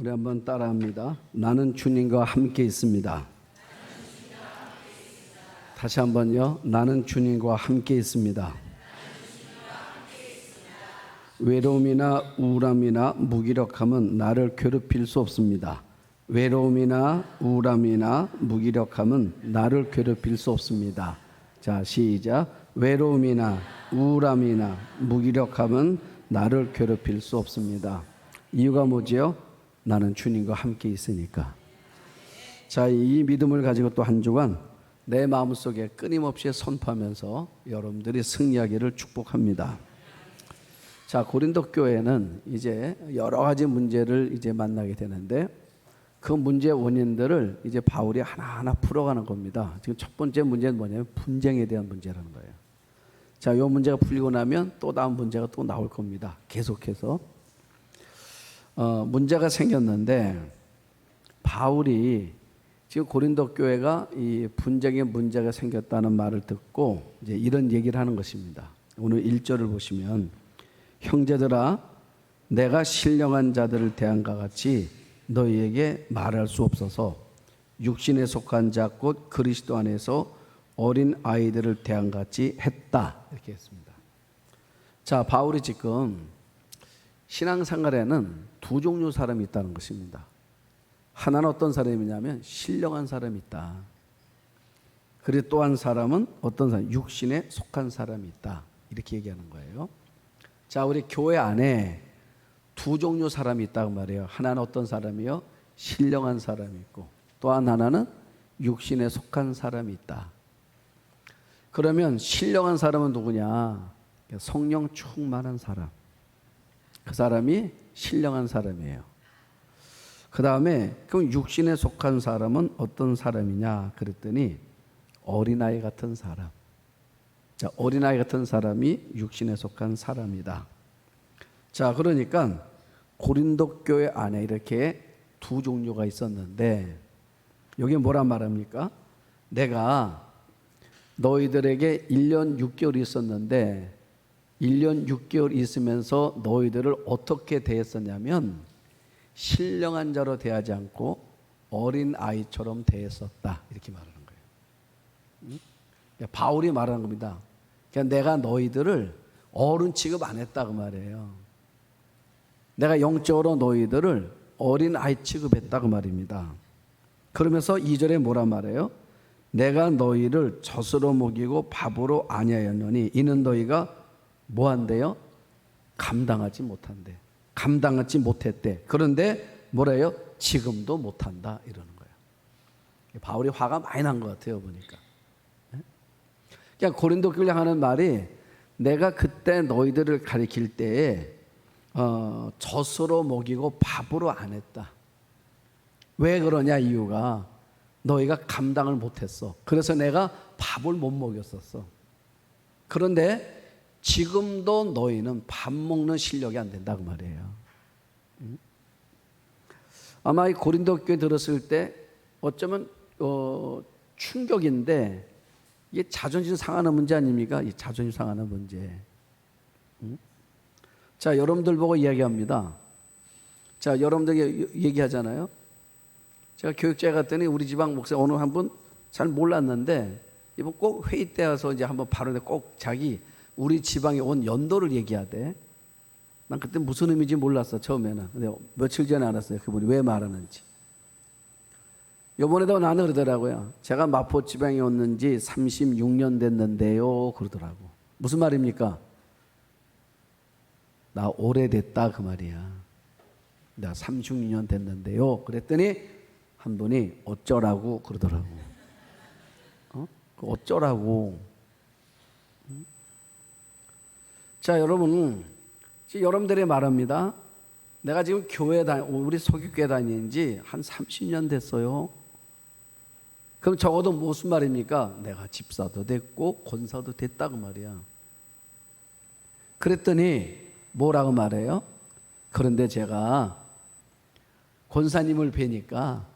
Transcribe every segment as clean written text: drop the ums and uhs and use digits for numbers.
우리 한번 따라합니다. 나는 주님과 함께 있습니다. 다시 한번요. 나는 주님과 함께 있습니다. 외로움이나 우울함이나 무기력함은 나를 괴롭힐 수 없습니다. 외로움이나 우울함이나 무기력함은 나를 괴롭힐 수 없습니다. 자, 시작. 외로움이나 우울함이나 무기력함은 나를 괴롭힐 수 없습니다. 이유가 뭐지요? 나는 주님과 함께 있으니까. 자, 이 믿음을 가지고 또 한 주간 내 마음속에 끊임없이 선포하면서 여러분들이 승리하기를 축복합니다. 자, 고린도 교회는 이제 여러 가지 문제를 이제 만나게 되는데 그 문제의 원인들을 이제 바울이 하나하나 풀어가는 겁니다. 지금 첫 번째 문제는 뭐냐면 분쟁에 대한 문제라는 거예요. 자, 이 문제가 풀리고 나면 또 다음 문제가 또 나올 겁니다. 계속해서 문제가 생겼는데 바울이 지금 고린도 교회가 이 분쟁의 문제가 생겼다는 말을 듣고 이제 이런 얘기를 하는 것입니다. 오늘 1절을 보시면 형제들아 내가 신령한 자들을 대한과 같이 너희에게 말할 수 없어서 육신에 속한 자 곧 그리스도 안에서 어린 아이들을 대한과 같이 했다 이렇게 했습니다. 자, 바울이 지금 신앙생활에는 두 종류 사람이 있다는 것입니다. 하나는 어떤 사람이냐면 신령한 사람이 있다. 그리고 또 한 사람은 어떤 사람? 육신에 속한 사람이 있다. 이렇게 얘기하는 거예요. 자, 우리 교회 안에 두 종류 사람이 있다고 말해요. 하나는 어떤 사람이요? 신령한 사람이 있고 또 하나는 육신에 속한 사람이 있다. 그러면 신령한 사람은 누구냐? 성령 충만한 사람. 그 사람이 신령한 사람이에요. 그 다음에 그럼 육신에 속한 사람은 어떤 사람이냐 그랬더니 어린아이 같은 사람. 자, 어린아이 같은 사람이 육신에 속한 사람이다. 자, 그러니까 고린도 교회 안에 이렇게 두 종류가 있었는데 여기 뭐란 말합니까? 내가 너희들에게 1년 6개월 있었는데 1년 6개월 있으면서 너희들을 어떻게 대했었냐면 신령한 자로 대하지 않고 어린 아이처럼 대했었다 이렇게 말하는 거예요. 바울이 말하는 겁니다. 그러니까 내가 너희들을 어른 취급 안 했다고 말이에요. 내가 영적으로 너희들을 어린 아이 취급했다고 말입니다. 그러면서 2절에 뭐라 말해요? 내가 너희를 젖으로 먹이고 밥으로 아니하였노니 이는 너희가 뭐 한대요? 감당하지 못한대. 감당하지 못했대. 그런데 뭐래요? 지금도 못한다 이러는 거예요. 바울이 화가 많이 난 것 같아요 보니까. 그러니까 고린도 교회를 하는 말이 내가 그때 너희들을 가리킬 때에 젖으로 먹이고 밥으로 안 했다. 왜 그러냐 이유가 너희가 감당을 못했어. 그래서 내가 밥을 못 먹였었어. 그런데 지금도 너희는 밥 먹는 실력이 안 된다고 말이에요. 아마 이 고린도 교회 들었을 때 어쩌면 충격인데 이게 자존심 상하는 문제 아닙니까? 이 자존심 상하는 문제. 자, 여러분들 보고 이야기합니다. 자, 여러분들에게 얘기하잖아요. 제가 교육자에 갔더니 우리 지방 목사 오늘 한 분 잘 몰랐는데 이번 꼭 회의 때 와서 이제 한번 발언에 꼭 자기 우리 지방에 온 연도를 얘기하대. 난 그때 무슨 의미인지 몰랐어 처음에는. 근데 며칠 전에 알았어요. 그분이 왜 말하는지. 이번에도 나는 그러더라고요. 제가 마포 지방에 왔는지 36년 됐는데요 그러더라고. 무슨 말입니까? 나 오래됐다 그 말이야. 나 36년 됐는데요. 그랬더니 한 분이 어쩌라고 그러더라고. 어쩌라고. 자, 여러분, 여러분들이 말합니다. 내가 지금 우리 소규교회 다닌 지 한 30년 됐어요. 그럼 적어도 무슨 말입니까? 내가 집사도 됐고 권사도 됐다고 말이야. 그랬더니 뭐라고 말해요? 그런데 제가 권사님을 뵈니까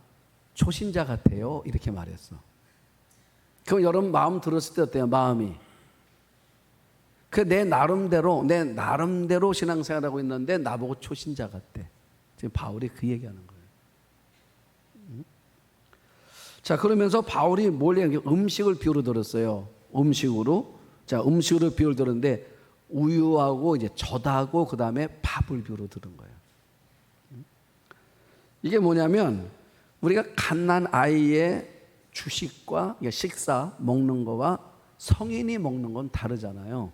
초신자 같아요. 이렇게 말했어. 그럼 여러분 마음 들었을 때 어때요? 마음이. 내 나름대로 신앙생활하고 있는데 나보고 초신자 같대. 지금 바울이 그 얘기하는 거예요. 자, 그러면서 바울이 뭘 음식을 비유로 들었어요. 음식으로. 자, 음식으로 비유를 들었는데 우유하고 이제 젖하고 그다음에 밥을 비유로 들은 거예요. 이게 뭐냐면 우리가 갓난 아이의 주식과 식사 먹는 거와 성인이 먹는 건 다르잖아요.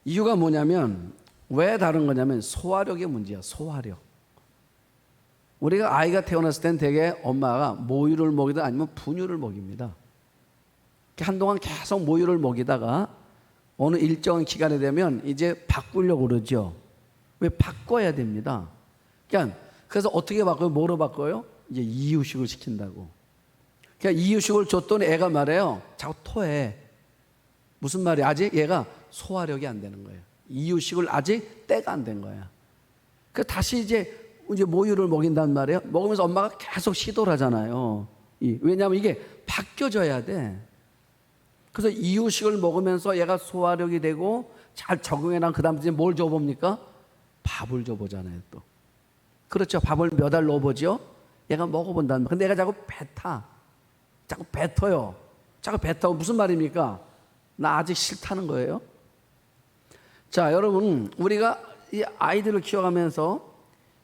이유가 뭐냐면 왜 다른 거냐면 소화력의 문제야. 소화력. 우리가 아이가 태어났을 땐 대개 엄마가 모유를 먹이든 아니면 분유를 먹입니다. 한동안 계속 모유를 먹이다가 어느 일정한 기간이 되면 이제 바꾸려고 그러죠. 왜? 바꿔야 됩니다. 그러니까 그래서 어떻게 바꿔요? 뭐로 바꿔요? 이제 이유식을 시킨다고. 그러니까 이유식을 줬더니 애가 말해요. 자꾸 토해. 무슨 말이야? 아직 얘가 소화력이 안 되는 거예요. 이유식을 아직 때가 안 된 거야. 그 다시 이제 모유를 먹인단 말이에요. 먹으면서 엄마가 계속 시도를 하잖아요. 왜냐하면 이게 바뀌어져야 돼. 그래서 이유식을 먹으면서 얘가 소화력이 되고 잘 적응해난 그 다음에 뭘 줘봅니까? 밥을 줘보잖아요. 또 그렇죠. 밥을 몇 알 넣어보죠. 얘가 먹어본단 말이에요. 근데 얘가 자꾸 자꾸 뱉어요. 자꾸 뱉어. 무슨 말입니까? 나 아직 싫다는 거예요. 자, 여러분, 우리가 이 아이들을 키워가면서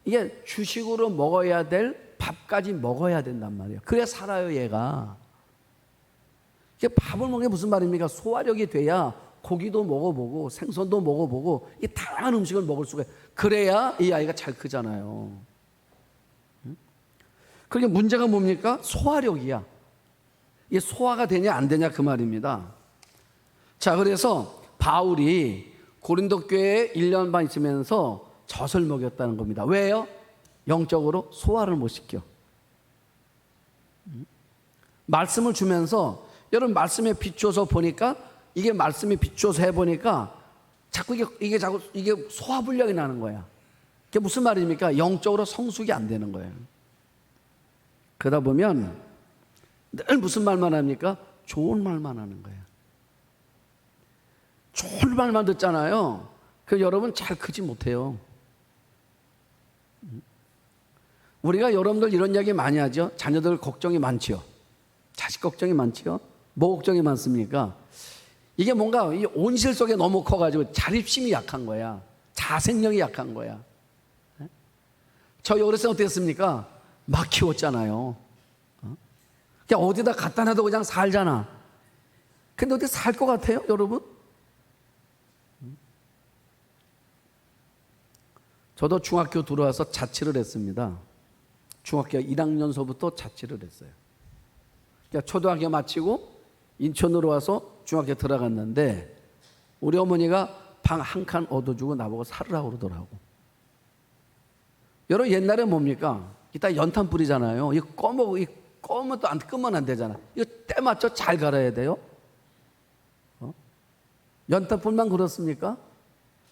이게 주식으로 먹어야 될 밥까지 먹어야 된단 말이에요. 그래야 살아요, 얘가. 이게 밥을 먹는 게 무슨 말입니까? 소화력이 돼야 고기도 먹어보고 생선도 먹어보고 이 다양한 음식을 먹을 수가 있어요. 그래야 이 아이가 잘 크잖아요. 그게 문제가 뭡니까? 소화력이야. 이게 소화가 되냐 안 되냐 그 말입니다. 자, 그래서 바울이 고린도 교회에 1년 반 있으면서 젖을 먹였다는 겁니다. 왜요? 영적으로 소화를 못 시켜. 말씀을 주면서 여러분 말씀에 비추어서 보니까 이게 말씀에 비추어서 해보니까 자꾸 이게 소화불량이 나는 거야. 그게 무슨 말입니까? 영적으로 성숙이 안 되는 거예요. 그러다 보면 늘 무슨 말만 합니까? 좋은 말만 하는 거예요. 좋은 말만 듣잖아요. 그래서 여러분 잘 크지 못해요. 우리가 여러분들 이런 이야기 많이 하죠. 자녀들 걱정이 많죠. 자식 걱정이 많죠. 뭐 걱정이 많습니까? 이게 뭔가 이 온실 속에 너무 커가지고 자립심이 약한 거야. 자생력이 약한 거야. 저희 어렸을 때 어땠습니까? 막 키웠잖아요. 그냥 어디다 갖다 놔도 그냥 살잖아. 근데 어디 살 것 같아요, 여러분? 저도 중학교 들어와서 자취를 했습니다. 중학교 1학년서부터 자취를 했어요. 그러니까 초등학교 마치고 인천으로 와서 중학교 들어갔는데 우리 어머니가 방 한 칸 얻어주고 나보고 살으라고 그러더라고. 여러분 옛날에 뭡니까? 이따 연탄 뿌리잖아요. 이거 꺼면 또 안 끄면 안 되잖아. 이거 때 맞춰 잘 갈아야 돼요. 연탄불만 그렇습니까?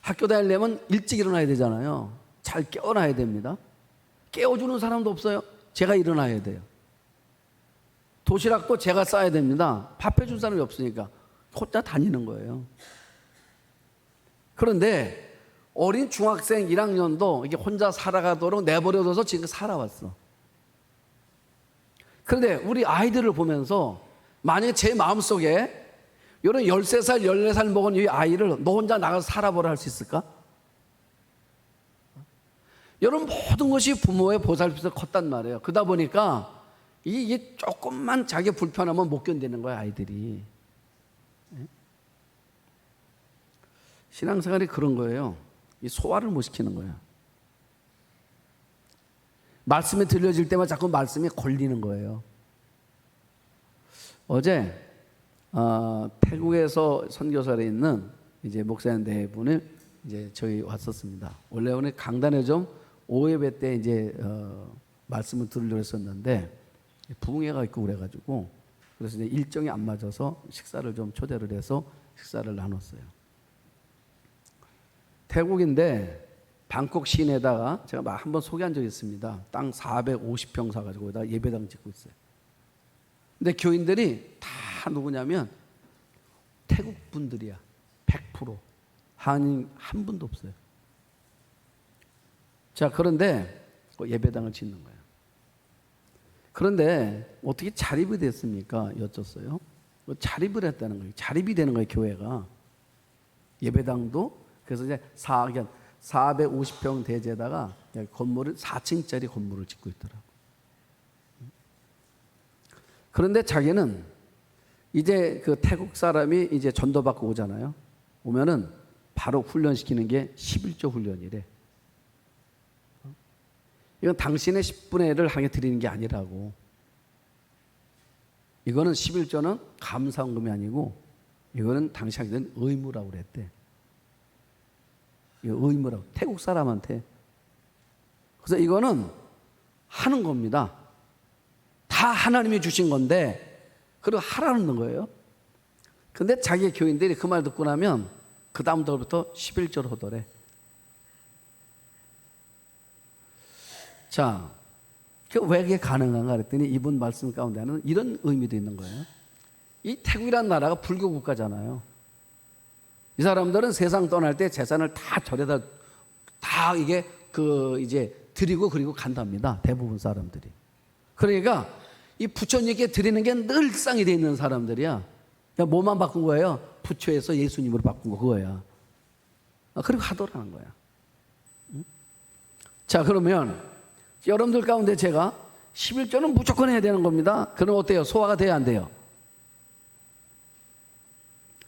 학교 다니려면 일찍 일어나야 되잖아요. 잘 깨워놔야 됩니다. 깨워주는 사람도 없어요. 제가 일어나야 돼요. 도시락도 제가 싸야 됩니다. 밥 해준 사람이 없으니까 혼자 다니는 거예요. 그런데 어린 중학생 1학년도 이게 혼자 살아가도록 내버려둬서 지금 살아왔어. 그런데 우리 아이들을 보면서 만약에 제 마음속에 이런 13살, 14살 먹은 이 아이를 너 혼자 나가서 살아보라 할 수 있을까? 여러분 모든 것이 부모의 보살핌에서 컸단 말이에요. 그러다 보니까 이게 조금만 자기 불편하면 못 견디는 거야, 아이들이. 신앙생활이 그런 거예요. 이 소화를 못 시키는 거야. 말씀이 들려질 때마다 자꾸 말씀이 걸리는 거예요. 어제 태국에서 선교사에 있는 이제 목사님 네 분을 이제 저희 왔었습니다. 원래 오늘 강단에 좀 오예배 때 이제 말씀을 들으려고 했었는데 부흥회가 있고 그래가지고 그래서 이제 일정이 안 맞아서 식사를 좀 초대를 해서 식사를 나눴어요. 태국인데 방콕 시내에다가 제가 한번 소개한 적이 있습니다. 땅 450평 사가지고 거기다 예배당 짓고 있어요. 근데 교인들이 다 누구냐면 태국 분들이야. 100%. 한인 한 분도 없어요. 자, 그런데 예배당을 짓는 거예요. 그런데 어떻게 자립이 됐습니까? 여쭸어요. 자립을 했다는 거예요. 자립이 되는 거예요, 교회가. 예배당도. 그래서 이제 450평 대지에다가 건물을 4층짜리 건물을 짓고 있더라고. 그런데 자기는 이제 그 태국 사람이 이제 전도받고 오잖아요. 오면은 바로 훈련시키는 게 11조 훈련이래. 이건 당신의 10분의 1을 하게 드리는 게 아니라고. 이거는 11조는 감사원금이 아니고 이거는 당시 하게 된 의무라고 그랬대. 이거 의무라고. 태국 사람한테. 그래서 이거는 하는 겁니다. 다 하나님이 주신 건데 그리고 하라는 거예요. 근데 자기 교인들이 그 말 듣고 나면 그 다음부터 11조를 하더래. 자, 왜 그게 가능한가 그랬더니 이분 말씀 가운데는 이런 의미도 있는 거예요. 이 태국이라는 나라가 불교 국가잖아요. 이 사람들은 세상 떠날 때 재산을 다 절에다 다 이게 이제 드리고 그리고 간답니다. 대부분 사람들이. 그러니까 이 부처님께 드리는 게 늘상이 돼 있는 사람들이야. 그냥 뭐만 바꾼 거예요? 부처에서 예수님으로 바꾼 거 그거야. 그리고 하더라는 거야. 자, 그러면 여러분들 가운데 제가 11조는 무조건 해야 되는 겁니다. 그럼 어때요? 소화가 돼야 안 돼요?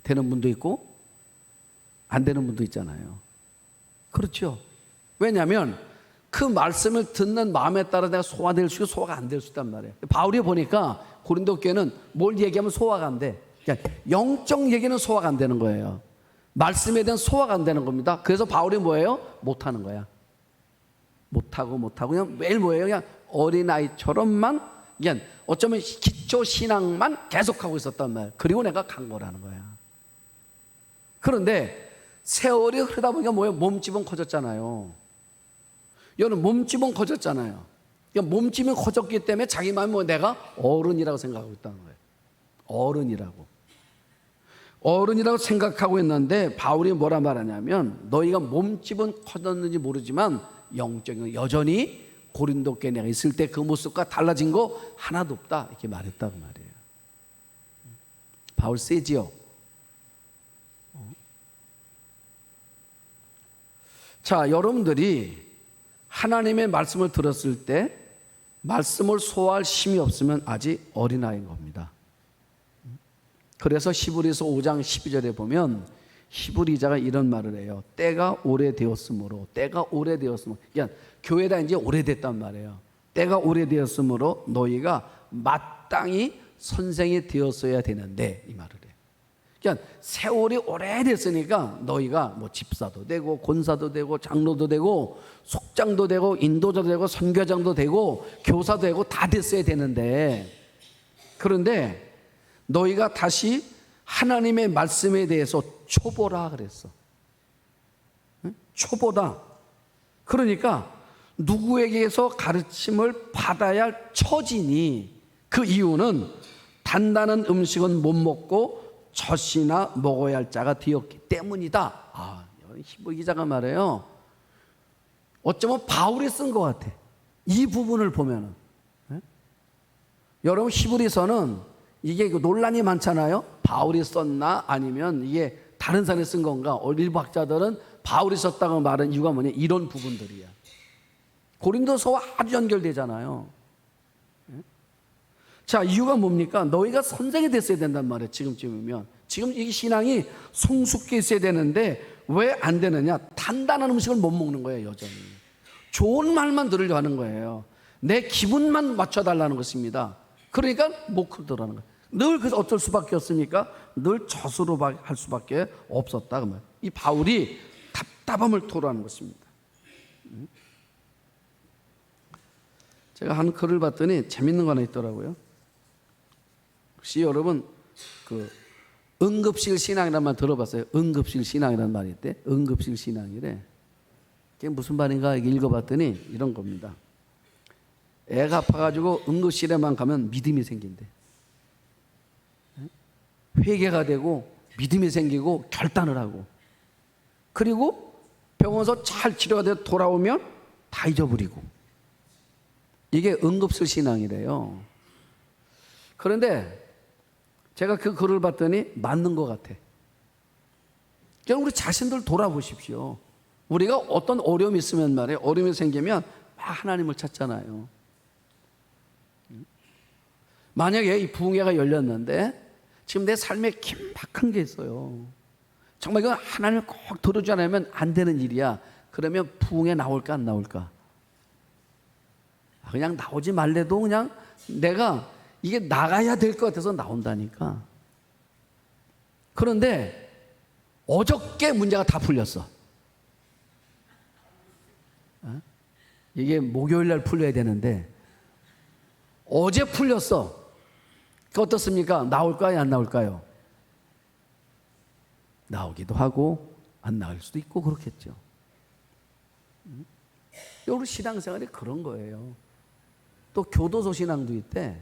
되는 분도 있고 안 되는 분도 있잖아요. 그렇죠. 왜냐하면 그 말씀을 듣는 마음에 따라 내가 소화될 수 있고 소화가 안 될 수 있단 말이에요. 바울이 보니까 고린도 교회는 뭘 얘기하면 소화가 안 돼. 그러니까 영적 얘기는 소화가 안 되는 거예요. 말씀에 대한 소화가 안 되는 겁니다. 그래서 바울이 뭐예요? 못하는 거야. 못하고 그냥 매일 뭐예요? 그냥 어린아이처럼만 그냥 어쩌면 기초 신앙만 계속하고 있었단 말이에요. 그리고 내가 간 거라는 거야. 그런데 세월이 흐르다 보니까 뭐예요? 몸집은 커졌잖아요. 여러분 몸집은 커졌잖아요. 그러니까 몸집이 커졌기 때문에 자기 마음이 뭐 내가 어른이라고 생각하고 있다는 거예요. 어른이라고 생각하고 있는데 바울이 뭐라 말하냐면 너희가 몸집은 커졌는지 모르지만 영적인 여전히 고린도 교회에 내가 있을 때 그 모습과 달라진 거 하나도 없다 이렇게 말했다고 말이에요. 바울 세지요. 자, 여러분들이 하나님의 말씀을 들었을 때 말씀을 소화할 힘이 없으면 아직 어린아이인 겁니다. 그래서 히브리서 5장 12절에 보면 히브리자가 이런 말을 해요. 때가 오래되었으므로 그러니까 교회다 이제 오래됐단 말이에요. 때가 오래되었으므로 너희가 마땅히 선생이 되었어야 되는데 이 말을 해요. 그러니까 세월이 오래됐으니까 너희가 뭐 집사도 되고 권사도 되고 장로도 되고 속장도 되고 인도자도 되고 선교장도 되고 교사도 되고 다 됐어야 되는데 그런데 너희가 다시 하나님의 말씀에 대해서 초보라 그랬어. 초보다. 그러니까 누구에게서 가르침을 받아야 할 처지니 그 이유는 단단한 음식은 못 먹고 젖이나 먹어야 할 자가 되었기 때문이다. 히브리 기자가 말해요. 어쩌면 바울이 쓴 것 같아. 이 부분을 보면은. 여러분 히브리서는 이게 논란이 많잖아요. 바울이 썼나 아니면 이게 다른 사람이 쓴 건가. 일부 학자들은 바울이 썼다고 말하는 이유가 뭐냐 이런 부분들이야. 고린도서와 아주 연결되잖아요. 자, 이유가 뭡니까? 너희가 선생이 됐어야 된단 말이에요. 지금쯤이면. 지금 이 신앙이 성숙해 있어야 되는데 왜 안 되느냐? 단단한 음식을 못 먹는 거예요, 여전히. 좋은 말만 들으려 하는 거예요. 내 기분만 맞춰달라는 것입니다. 그러니까 못 크더라는 거예요. 늘 그래서 어쩔 수밖에 없으니까 늘 젖으로 할 수밖에 없었다. 그 말. 이 바울이 답답함을 토로하는 것입니다. 제가 한 글을 봤더니 재밌는 거 하나 있더라고요. 혹시 여러분 그 응급실 신앙이라는 말 들어봤어요? 응급실 신앙이라는 말이 있대. 응급실 신앙이래. 그게 무슨 말인가 읽어봤더니 이런 겁니다. 애가 아파가지고 응급실에만 가면 믿음이 생긴대. 회개가 되고 믿음이 생기고 결단을 하고 그리고 병원에서 잘 치료가 돼서 돌아오면 다 잊어버리고 이게 응급실 신앙이래요. 그런데 제가 그 글을 봤더니 맞는 것 같아. 그럼 우리 자신들 돌아보십시오. 우리가 어떤 어려움이 있으면 말이에요. 어려움이 생기면 막 하나님을 찾잖아요. 만약에 이 부흥회가 열렸는데 지금 내 삶에 긴박한 게 있어요. 정말 이거 하나님을 꼭 들어주지 않으면 안 되는 일이야. 그러면 부흥회 나올까 안 나올까? 그냥 나오지 말래도 그냥 내가 이게 나가야 될 것 같아서 나온다니까. 그런데 어저께 문제가 다 풀렸어. 이게 목요일 날 풀려야 되는데 어제 풀렸어. 그 어떻습니까? 나올까요? 안 나올까요? 나오기도 하고 안 나올 수도 있고 그렇겠죠. 우리 신앙생활이 그런 거예요. 또 교도소 신앙도 있대.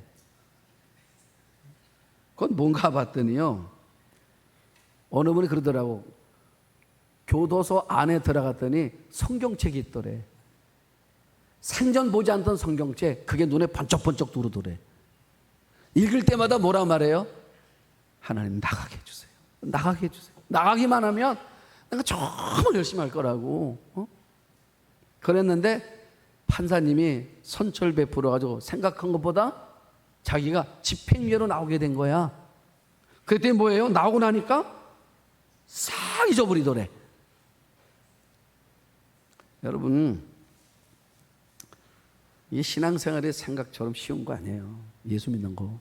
그건 뭔가 봤더니요, 어느 분이 그러더라고. 교도소 안에 들어갔더니 성경책이 있더래. 생전 보지 않던 성경책, 그게 눈에 번쩍번쩍 들어오더래. 읽을 때마다 뭐라 말해요? 하나님 나가게 해주세요. 나가게 해주세요. 나가기만 하면 내가 정말 열심히 할 거라고. 그랬는데 판사님이 선처를 베풀어가지고 생각한 것보다 자기가 집행유예로 나오게 된 거야. 그랬더니 뭐예요? 나오고 나니까 싹 잊어버리더래. 여러분, 이 신앙생활이 생각처럼 쉬운 거 아니에요. 예수 믿는 거.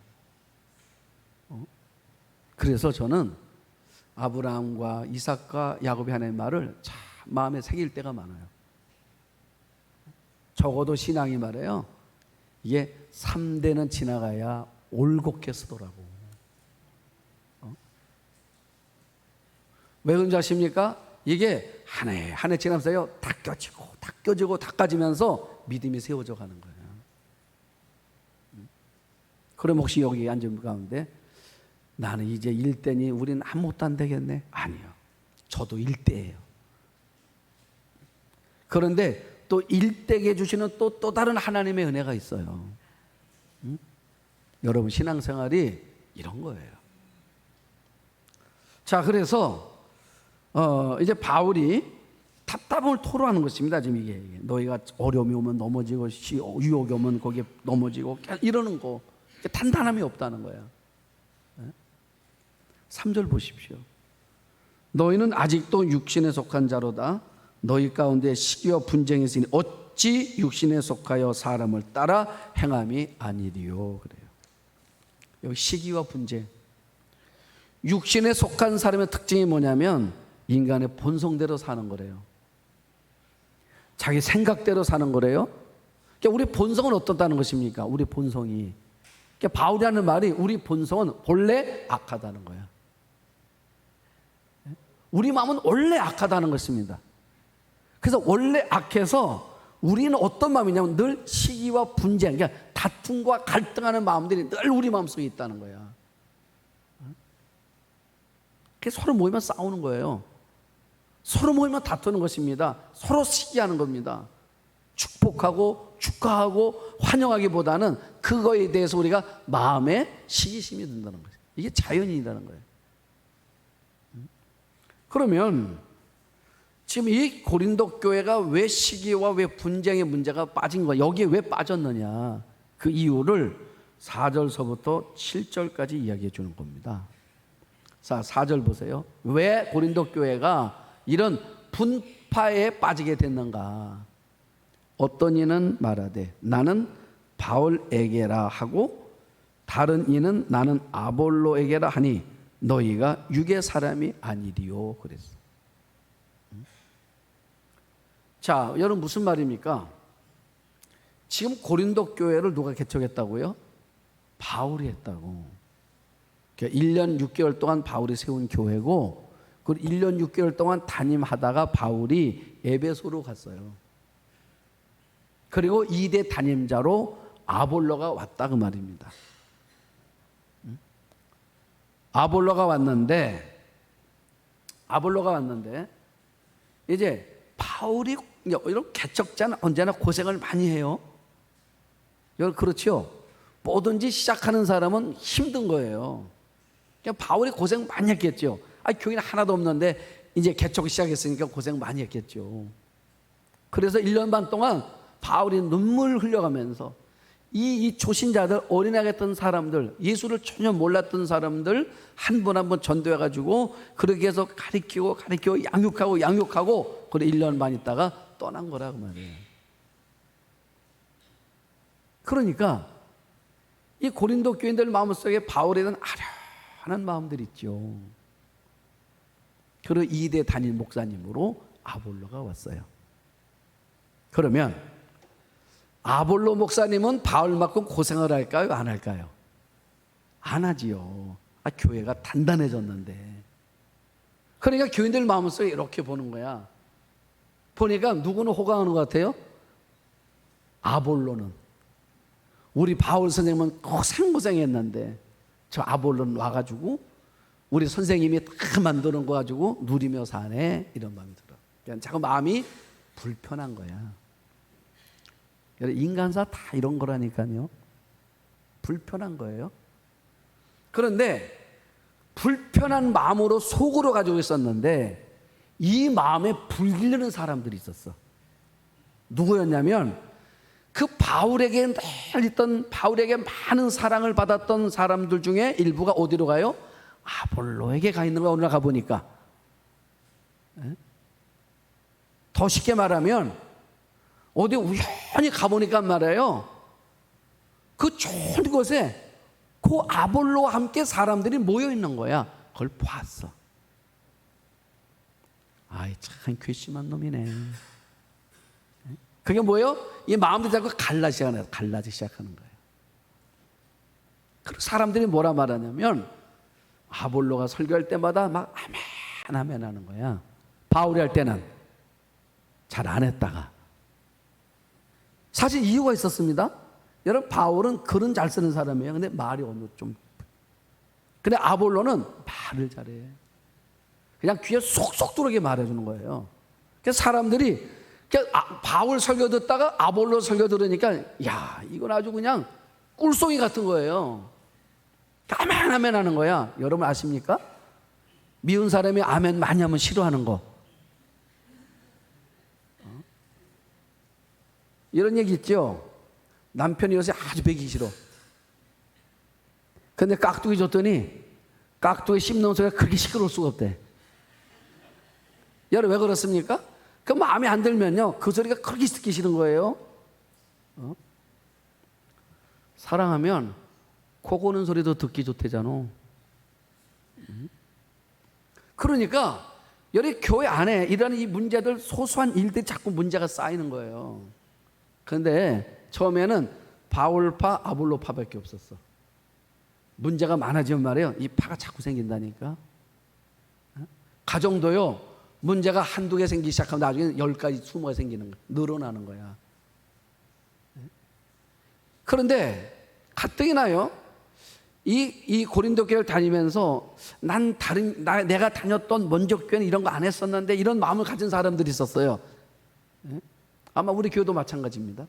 그래서 저는 아브라함과 이삭과 야곱이 하나의 말을 참 마음에 새길 때가 많아요. 적어도 신앙이 말해요. 이게 3대는 지나가야 올곧게 쓰더라고. 왜 그런지 아십니까? 이게 한 해 지나면서요, 닦여지고 닦아지면서 믿음이 세워져 가는 거예요. 그럼 혹시 여기 앉은 가운데 나는 이제 일대니 우리는 아무것도 안 되겠네? 아니요. 저도 일대예요. 그런데 또 일대게 주시는 또 다른 하나님의 은혜가 있어요. 여러분 신앙생활이 이런 거예요. 자, 그래서 이제 바울이 답답함을 토로하는 것입니다. 지금 이게 너희가 어려움이 오면 넘어지고 유혹이 오면 거기에 넘어지고 이러는 거 단단함이 없다는 거야. 3절 보십시오. 너희는 아직도 육신에 속한 자로다. 너희 가운데 시기와 분쟁이 있으니 어찌 육신에 속하여 사람을 따라 행함이 아니리요. 그래요. 여기 시기와 분쟁. 육신에 속한 사람의 특징이 뭐냐면 인간의 본성대로 사는 거래요. 자기 생각대로 사는 거래요. 그러니까 우리 본성은 어떻다는 것입니까? 우리 본성이. 그러니까 바울이 하는 말이 우리 본성은 본래 악하다는 거야. 우리 마음은 원래 악하다는 것입니다. 그래서 원래 악해서 우리는 어떤 마음이냐면 늘 시기와 분쟁, 그러니까 다툼과 갈등하는 마음들이 늘 우리 마음속에 있다는 거야. 그래서 서로 모이면 싸우는 거예요. 서로 모이면 다투는 것입니다. 서로 시기하는 겁니다. 축복하고 축하하고 환영하기보다는 그거에 대해서 우리가 마음에 시기심이 든다는 거예요. 이게 자연인이라는 거예요. 그러면 지금 이 고린도 교회가 왜 시기와 왜 분쟁의 문제가 빠진 거야? 여기에 왜 빠졌느냐? 그 이유를 4절서부터 7절까지 이야기해 주는 겁니다. 자, 4절 보세요. 왜 고린도 교회가 이런 분파에 빠지게 됐는가? 어떤 이는 말하되 나는 바울에게라 하고 다른 이는 나는 아볼로에게라 하니 너희가 육의 사람이 아니리요. 그랬어. 자, 여러분 무슨 말입니까? 지금 고린도 교회를 누가 개척했다고요? 바울이 했다고. 그러니까 1년 6개월 동안 바울이 세운 교회고, 그 1년 6개월 동안 담임하다가 바울이 에베소로 갔어요. 그리고 2대 담임자로 아볼로가 왔다 그 말입니다. 아볼로가 왔는데 이제 바울이 이런 개척자는 언제나 고생을 많이 해요. 여러분 그렇죠? 뭐든지 시작하는 사람은 힘든 거예요. 그냥 바울이 고생 많이 했겠죠. 교인 하나도 없는데 이제 개척 시작했으니까 고생 많이 했겠죠. 그래서 1년 반 동안 바울이 눈물 흘려가면서 이 초신자들, 어린아이 같은 사람들, 예수를 전혀 몰랐던 사람들 한 분 한 분 전도해가지고 그렇게 해서 가르치고 양육하고 그래 1년 반 있다가 떠난 거라고 말이에요. 그러니까 이 고린도 교인들 마음속에 바울에 대한 아련한 마음들이 있죠. 그리고 2대 단임 목사님으로 아볼로가 왔어요. 그러면 아볼로 목사님은 바울만큼 고생을 할까요? 안 할까요? 안 하지요. 교회가 단단해졌는데. 그러니까 교인들 마음속에 이렇게 보는 거야. 보니까 누구는 호강하는 것 같아요? 아볼로는. 우리 바울 선생님은 고생했는데 저 아볼로는 와가지고 우리 선생님이 다 만드는 거 가지고 누리며 사네, 이런 마음이 들어. 그러니까 자꾸 마음이 불편한 거야. 인간사 다 이런 거라니까요. 불편한 거예요. 그런데 불편한 마음으로 속으로 가지고 있었는데 이 마음에 불리는 사람들이 있었어. 누구였냐면 그 바울에게 늘 있던, 바울에게 많은 사랑을 받았던 사람들 중에 일부가 어디로 가요? 아볼로에게 가 있는 거야. 오늘 가보니까. 더 쉽게 말하면 어디 우연히 가보니까 말이에요, 그 좋은 곳에 그 아볼로와 함께 사람들이 모여 있는 거야. 그걸 봤어. 참 괘씸한 놈이네. 그게 뭐예요? 이 마음들이 자꾸 갈라지기 시작하는 거예요. 그리고 사람들이 뭐라 말하냐면 아볼로가 설교할 때마다 막 아멘 하는 거야. 바울이 할 때는 잘 안 했다가. 사실 이유가 있었습니다. 여러분, 바울은 글은 잘 쓰는 사람이에요. 근데 말이 어느 좀. 근데 아볼로는 말을 잘해. 그냥 귀에 쏙쏙 들어오게 말해주는 거예요. 그래서 사람들이 바울 설교 듣다가 아볼로 설교 들으니까 야, 이건 아주 그냥 꿀송이 같은 거예요. 아멘 하는 거야. 여러분 아십니까? 미운 사람이 아멘 많이 하면 싫어하는 거. 이런 얘기 있죠. 남편이 요새 아주 배기 싫어. 근데 깍두기 줬더니 깍두기 씹는 소리가 그렇게 시끄러울 수가 없대. 여러분 왜 그렇습니까? 그 마음에 안 들면요, 그 소리가 그렇게 듣기 싫은 거예요. 사랑하면 코 고는 소리도 듣기 좋대잖아. 그러니까 여기 교회 안에 이런 이 문제들, 소소한 일들이 자꾸 문제가 쌓이는 거예요. 그런데 처음에는 바울파, 아볼로파밖에 없었어. 문제가 많아지면 말이에요, 이 파가 자꾸 생긴다니까. 가정도요, 문제가 한두 개 생기기 시작하면 나중에 10가지, 20가 생기는 거야. 늘어나는 거야. 그런데 가뜩이 나요, 이 고린도 교회를 다니면서 내가 다녔던 먼저 교회는 이런 거 안 했었는데 이런 마음을 가진 사람들이 있었어요. 아마 우리 교회도 마찬가지입니다.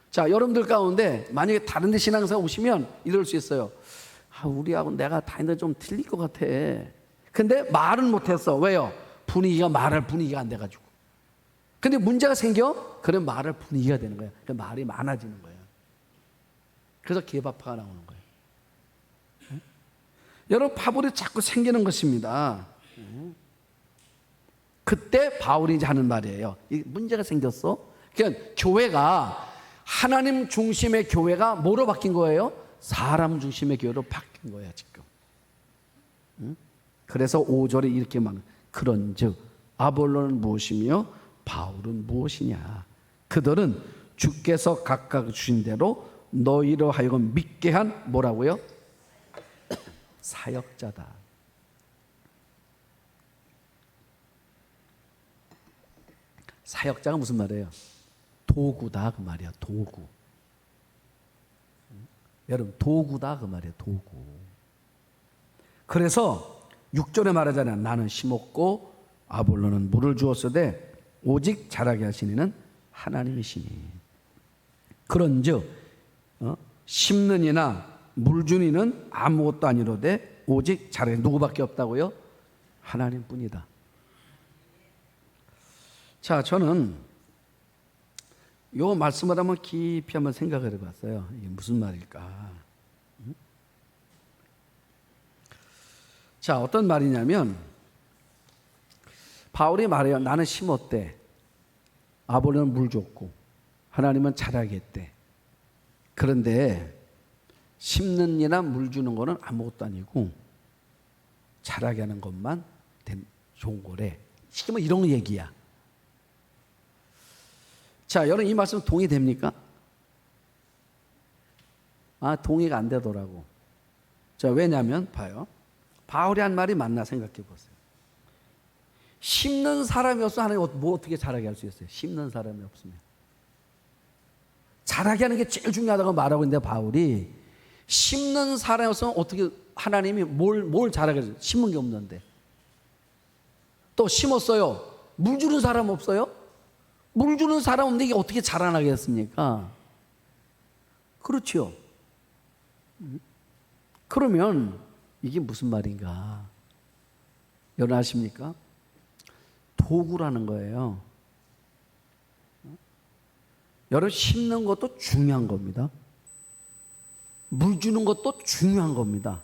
자, 여러분들 가운데 만약에 다른 데 신앙생활 오시면 이럴 수 있어요. 우리하고 내가 다니는 좀 틀릴 것 같아. 근데 말은 못했어. 왜요? 말할 분위기가 안 돼가지고. 근데 문제가 생겨? 그럼 말할 분위기가 되는 거야. 말이 많아지는 거야. 그래서 개바파가 나오는 거예요. 여러분, 파벌이 자꾸 생기는 것입니다. 그때 바울이 하는 말이에요. 문제가 생겼어. 그러니까 교회가 하나님 중심의 교회가 뭐로 바뀐 거예요? 사람 중심의 교회로 바뀐 거야 지금. 그래서 5절에 이렇게 막 그런즉 아볼로는 무엇이며 바울은 무엇이냐? 그들은 주께서 각각 주신 대로 너희로 하여금 믿게 한 뭐라고요? 사역자다. 사역자가 무슨 말이에요? 도구다 그 말이야. 도구. 여러분, 도구다 그 말이에요. 도구. 그래서 6절에 말하잖아요. 나는 심었고 아볼로는 물을 주었으되 오직 자라게 하시는 이는 하나님이시니. 그런즉 심는 이나 물 주는 이는 아무것도 아니로되 오직 자라게. 누구밖에 없다고요? 하나님뿐이다. 자, 저는 요 말씀을 한번 깊이 한번 생각을 해봤어요. 이게 무슨 말일까? 자, 어떤 말이냐면 바울이 말해요. 나는 심었대. 아볼로는 물 줬고 하나님은 자라게 했대. 그런데 심는 이나 물 주는 거는 아무것도 아니고 자라게 하는 것만 좋은 거래. 지금 이런 얘기야. 자, 여러분 이 말씀 동의됩니까? 동의가 안 되더라고. 자, 왜냐하면 봐요. 바울이 한 말이 맞나 생각해 보세요. 심는 사람이 없으면 하나님 뭐 어떻게 자라게 할 수 있어요? 심는 사람이 없으면. 자라게 하는 게 제일 중요하다고 말하고 있는데 바울이 심는 사람이 없으면 어떻게 하나님이 뭘 자라게 해요? 심은 게 없는데. 또 심었어요. 물 주는 사람 없어요? 물 주는 사람 없는데 이게 어떻게 자라나겠습니까? 그렇죠. 그러면 이게 무슨 말인가? 여러분 아십니까? 도구라는 거예요. 여러분 심는 것도 중요한 겁니다. 물 주는 것도 중요한 겁니다.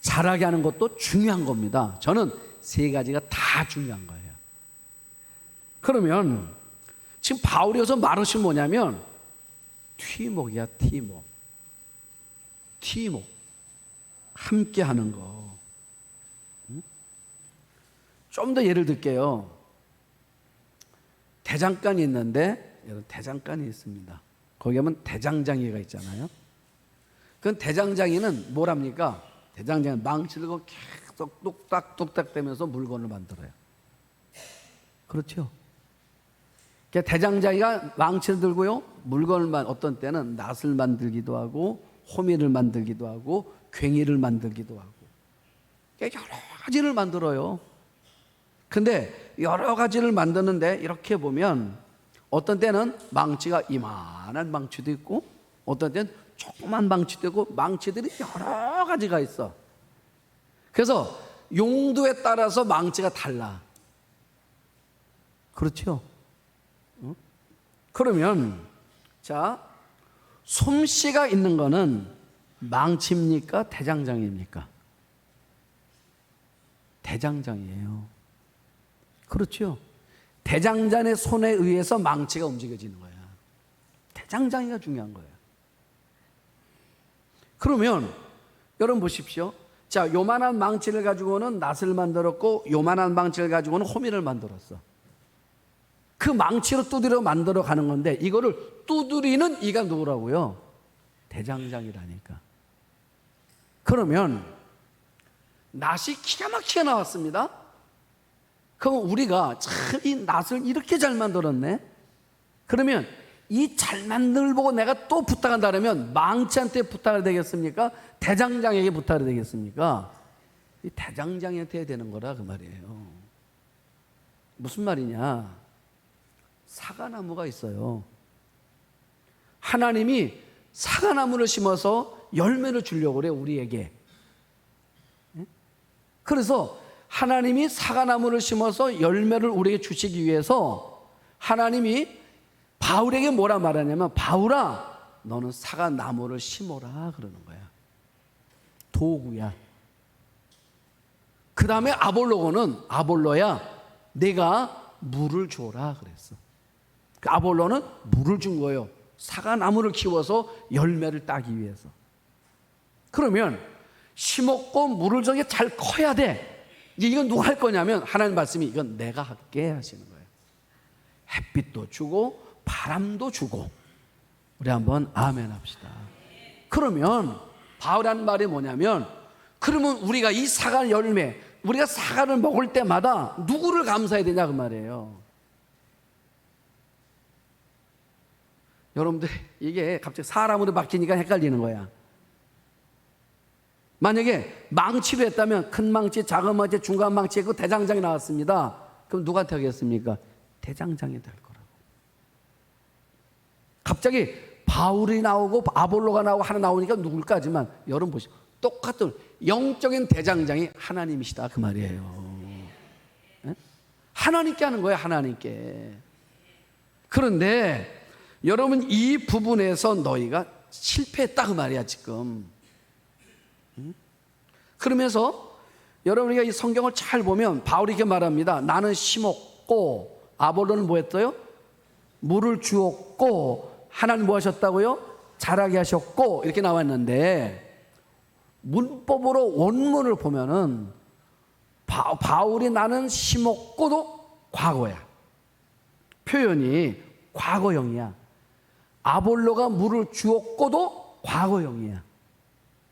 자라게 하는 것도 중요한 겁니다. 저는 세 가지가 다 중요한 거예요. 그러면 지금 바울이 여기서 말하신 뭐냐면 팀웍이야. 팀웍. 함께 하는 거. 좀 더 예를 들게요. 대장간이 있는데 여러분 대장간이 있습니다. 거기 하면 대장장이가 있잖아요. 그건 대장장이는 뭐랍니까? 대장장이는 망치를 들고 계속 뚝딱뚝딱 대면서 물건을 만들어요. 그렇죠? 그러니까 대장장이가 망치를 들고요, 물건을 어떤 때는 낫을 만들기도 하고 호미를 만들기도 하고 괭이를 만들기도 하고 여러 가지를 만들어요. 근데 여러 가지를 만드는데 이렇게 보면 어떤 때는 망치가 이만한 망치도 있고 어떤 때는 조그만 망치도 있고 망치들이 여러 가지가 있어. 그래서 용도에 따라서 망치가 달라. 그렇죠? 그러면 자, 솜씨가 있는 거는 망치입니까? 대장장입니까? 대장장이에요. 그렇죠? 대장장의 손에 의해서 망치가 움직여지는 거야. 대장장이가 중요한 거예요. 그러면 여러분 보십시오. 자, 요만한 망치를 가지고는 낫을 만들었고 요만한 망치를 가지고는 호미를 만들었어. 그 망치로 두드려 만들어 가는 건데 이거를 두드리는 이가 누구라고요? 대장장이라니까. 그러면 낫이 기가 막히게 나왔습니다. 그럼 우리가 참 이 낫을 이렇게 잘 만들었네. 그러면 이 잘 만들 보고 내가 또 부탁한다 그러면 망치한테 부탁을 되겠습니까? 대장장에게 부탁을 되겠습니까? 이 대장장한테 해야 되는 거라 그 말이에요. 무슨 말이냐? 사과나무가 있어요. 하나님이 사과나무를 심어서 열매를 주려고 그래요, 우리에게. 그래서 하나님이 사과나무를 심어서 열매를 우리에게 주시기 위해서 하나님이 바울에게 뭐라 말하냐면 바울아 너는 사과나무를 심어라 그러는 거야. 도구야. 그 다음에 아볼로야 내가 물을 줘라 그랬어. 그 아볼로는 물을 준 거예요. 사과나무를 키워서 열매를 따기 위해서. 그러면 심었고 물을 줘서 잘 커야 돼. 이건 누가 할 거냐면 하나님 말씀이 이건 내가 할게 하시는 거예요. 햇빛도 주고 바람도 주고. 우리 한번 아멘 합시다. 그러면 바울이 하는 말이 뭐냐면 그러면 우리가 이 사과 열매 우리가 사과를 먹을 때마다 누구를 감사해야 되냐 그 말이에요. 여러분들 이게 갑자기 사람으로 바뀌니까 헷갈리는 거야. 만약에 망치로 했다면 큰 망치, 작은 망치, 중간 망치 그 대장장이 나왔습니다. 그럼 누구한테 하겠습니까? 대장장이 될 거라고. 갑자기 바울이 나오고 아볼로가 나오고 하나 나오니까 누굴까 하지만 여러분 보시죠. 똑같은 영적인 대장장이 하나님이시다 그 말이에요. 네? 하나님께 하는 거예요. 하나님께. 그런데 여러분 이 부분에서 너희가 실패했다 그 말이야 지금. 그러면서 여러분이 이 성경을 잘 보면 바울이 이렇게 말합니다. 나는 심었고 아볼로는 뭐 했어요? 물을 주었고 하나님 뭐 하셨다고요? 자라게 하셨고 이렇게 나왔는데 문법으로 원문을 보면은 바울이 나는 심었고도 과거야. 표현이 과거형이야. 아볼로가 물을 주었고도 과거형이야.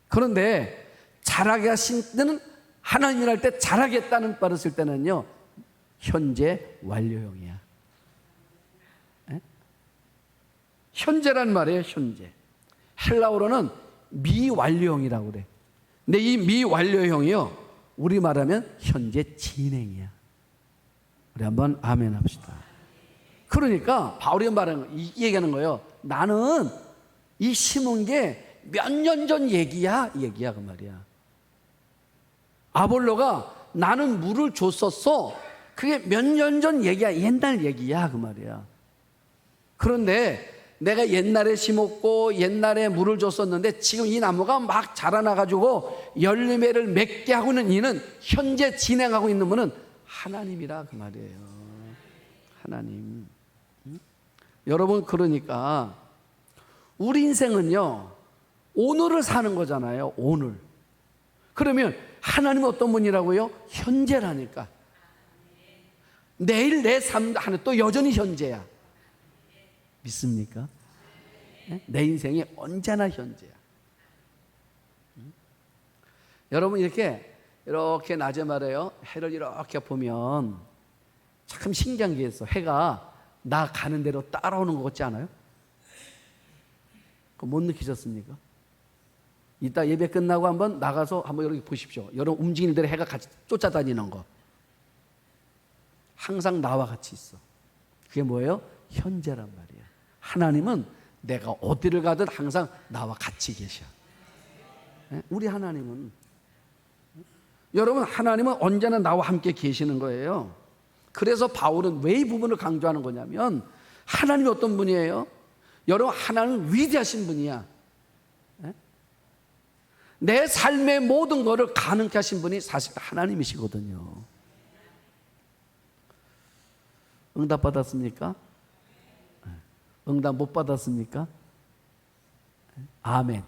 그런데 자라게 하신 때는 하나님이 할 때 자라겠다는 말을 쓸 때는요 현재 완료형이야. 에? 현재란 말이에요. 현재. 헬라어로는 미완료형이라고 그래. 근데 이 미완료형이요 우리 말하면 현재 진행이야. 우리 한번 아멘 합시다. 그러니까 바울이 말하는 이 얘기하는 거예요. 나는 이 심은 게 몇 년 전 얘기야 그 말이야. 아볼로가 나는 물을 줬었어. 그게 몇 년 전 얘기야. 옛날 얘기야 그 말이야. 그런데 내가 옛날에 심었고 옛날에 물을 줬었는데 지금 이 나무가 막 자라나가지고 열매를 맺게 하고 있는 이는 현재 진행하고 있는 분은 하나님이라 그 말이에요. 하나님. 여러분 그러니까 우리 인생은요 오늘을 사는 거잖아요. 오늘. 그러면 하나님은 어떤 분이라고요? 현재라니까. 내일 내 삶 하나 또 여전히 현재야. 믿습니까? 내 인생이 언제나 현재야. 여러분 이렇게 낮에 말해요. 해를 이렇게 보면 참 신기한 게 있어. 해가 나 가는 대로 따라오는 것 같지 않아요? 그거 못 느끼셨습니까? 이따 예배 끝나고 한번 나가서 한번 이렇게 보십시오. 여러분 움직이는 대로 해가 같이 쫓아다니는 거. 항상 나와 같이 있어. 그게 뭐예요? 현재란 말이야. 하나님은 내가 어디를 가든 항상 나와 같이 계셔. 우리 하나님은 여러분 하나님은 언제나 나와 함께 계시는 거예요. 그래서 바울은 왜 이 부분을 강조하는 거냐면 하나님이 어떤 분이에요? 여러분 하나님은 위대하신 분이야. 내 삶의 모든 것을 가능케 하신 분이 사실 하나님이시거든요. 응답 받았습니까? 응답 못 받았습니까? 아멘.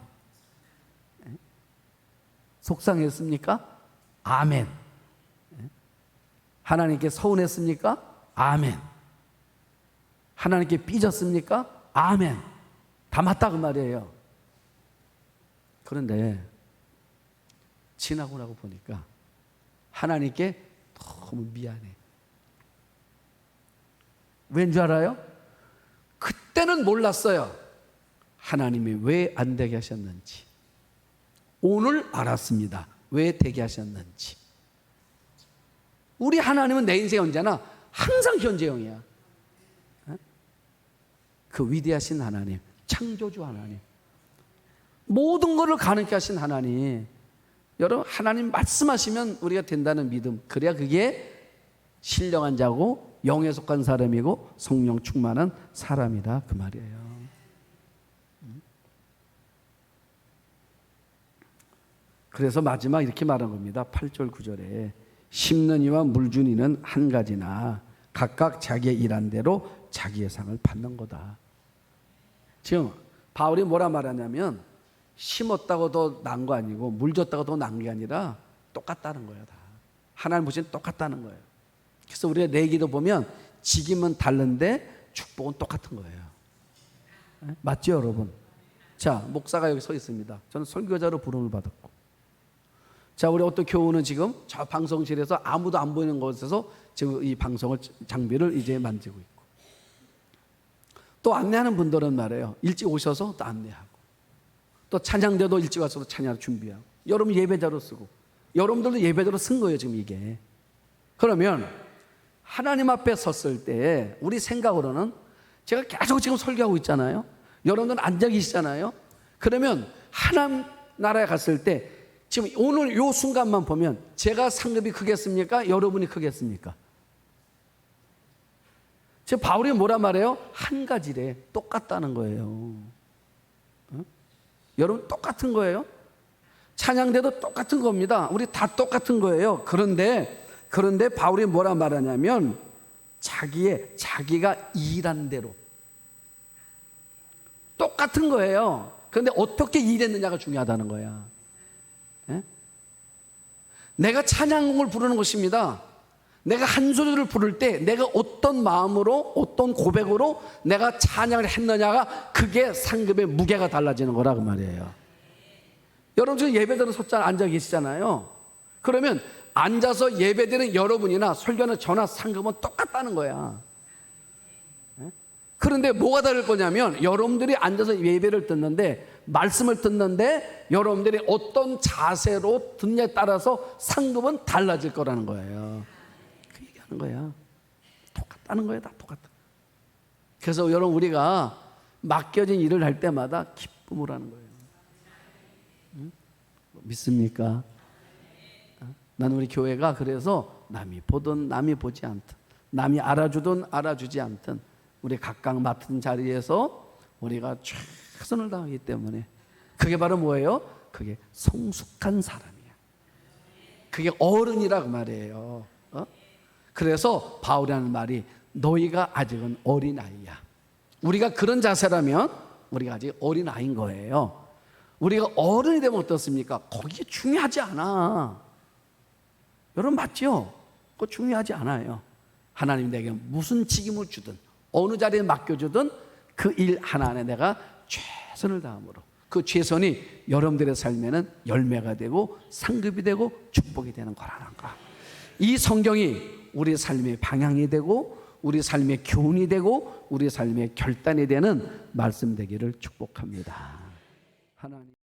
속상했습니까? 아멘. 하나님께 서운했습니까? 아멘. 하나님께 삐졌습니까? 아멘. 다 맞다 그 말이에요. 그런데 지나고 나고 보니까 하나님께 너무 미안해. 왠 줄 알아요? 그때는 몰랐어요. 하나님이 왜 안 되게 하셨는지. 오늘 알았습니다. 왜 되게 하셨는지. 우리 하나님은 내 인생 언제나 항상 현재형이야. 그 위대하신 하나님, 창조주 하나님, 모든 것을 가능케 하신 하나님. 여러분 하나님 말씀하시면 우리가 된다는 믿음, 그래야 그게 신령한 자고 영에 속한 사람이고 성령 충만한 사람이다 그 말이에요. 그래서 마지막 이렇게 말한 겁니다. 8절 9절에 심는 이와 물 준 이는 한 가지나 각각 자기의 일한 대로 자기의 상을 받는 거다. 지금 바울이 뭐라 말하냐면 심었다고 더 난 거 아니고 물 줬다고 더 난 게 아니라 똑같다는 거예요. 다 하나님 보시면 똑같다는 거예요. 그래서 우리가 내기도 보면 직임은 다른데 축복은 똑같은 거예요. 맞죠 여러분? 자, 목사가 여기 서 있습니다. 저는 설교자로 부름을 받았고, 자, 우리 어떤 교우는 지금 저 방송실에서 아무도 안 보이는 곳에서 지금 이 방송을 장비를 이제 만지고 있고, 또 안내하는 분들은 말이에요. 일찍 오셔서 또 안내하고, 또 찬양대도 일찍 와서 찬양 준비하고, 여러분 예배자로 쓰고, 여러분들도 예배자로 쓴 거예요 지금 이게. 그러면 하나님 앞에 섰을 때 우리 생각으로는 제가 계속 지금 설교하고 있잖아요. 여러분들 앉아 계시잖아요. 그러면 하나님 나라에 갔을 때 지금 오늘 요 순간만 보면 제가 상급이 크겠습니까? 여러분이 크겠습니까? 지금 바울이 뭐라 말해요? 한 가지래. 똑같다는 거예요. 어? 여러분 똑같은 거예요. 찬양대도 똑같은 겁니다. 우리 다 똑같은 거예요. 그런데 바울이 뭐라 말하냐면 자기가 일한 대로 똑같은 거예요. 그런데 어떻게 일했느냐가 중요하다는 거야. 예? 내가 찬양곡을 부르는 것입니다. 내가 한 소리를 부를 때 내가 어떤 마음으로 어떤 고백으로 내가 찬양을 했느냐가 그게 상급의 무게가 달라지는 거라 그 말이에요. 여러분 지금 예배드리는 섰자 앉아 계시잖아요. 그러면 앉아서 예배드리는 여러분이나 설교하는 저나 상급은 똑같다는 거야. 그런데 뭐가 다를 거냐면 여러분들이 앉아서 예배를 듣는데 말씀을 듣는데 여러분들이 어떤 자세로 듣냐에 따라서 상급은 달라질 거라는 거예요. 그 얘기하는 거야. 똑같다는 거예요. 다 똑같다. 그래서 여러분 우리가 맡겨진 일을 할 때마다 기쁨을 하는 거예요. 응? 믿습니까? 나는 우리 교회가 그래서 남이 보든 남이 보지 않든 남이 알아주든 알아주지 않든 우리 각각 맡은 자리에서 우리가 최선을 다하기 때문에 그게 바로 뭐예요? 그게 성숙한 사람이야. 그게 어른이라고 말이에요. 그래서 바울이 하는 말이 너희가 아직은 어린아이야. 우리가 그런 자세라면 우리가 아직 어린아이인 거예요. 우리가 어른이 되면 어떻습니까? 거기에 중요하지 않아. 여러분 맞죠? 그거 중요하지 않아요. 하나님이 내게 무슨 직임을 주든 어느 자리에 맡겨주든 그 일 하나에 내가 최선을 다함으로 그 최선이 여러분들의 삶에는 열매가 되고 상급이 되고 축복이 되는 거라는 거. 이 성경이 우리 삶의 방향이 되고 우리 삶의 교훈이 되고 우리 삶의 결단이 되는 말씀 되기를 축복합니다. 하나님.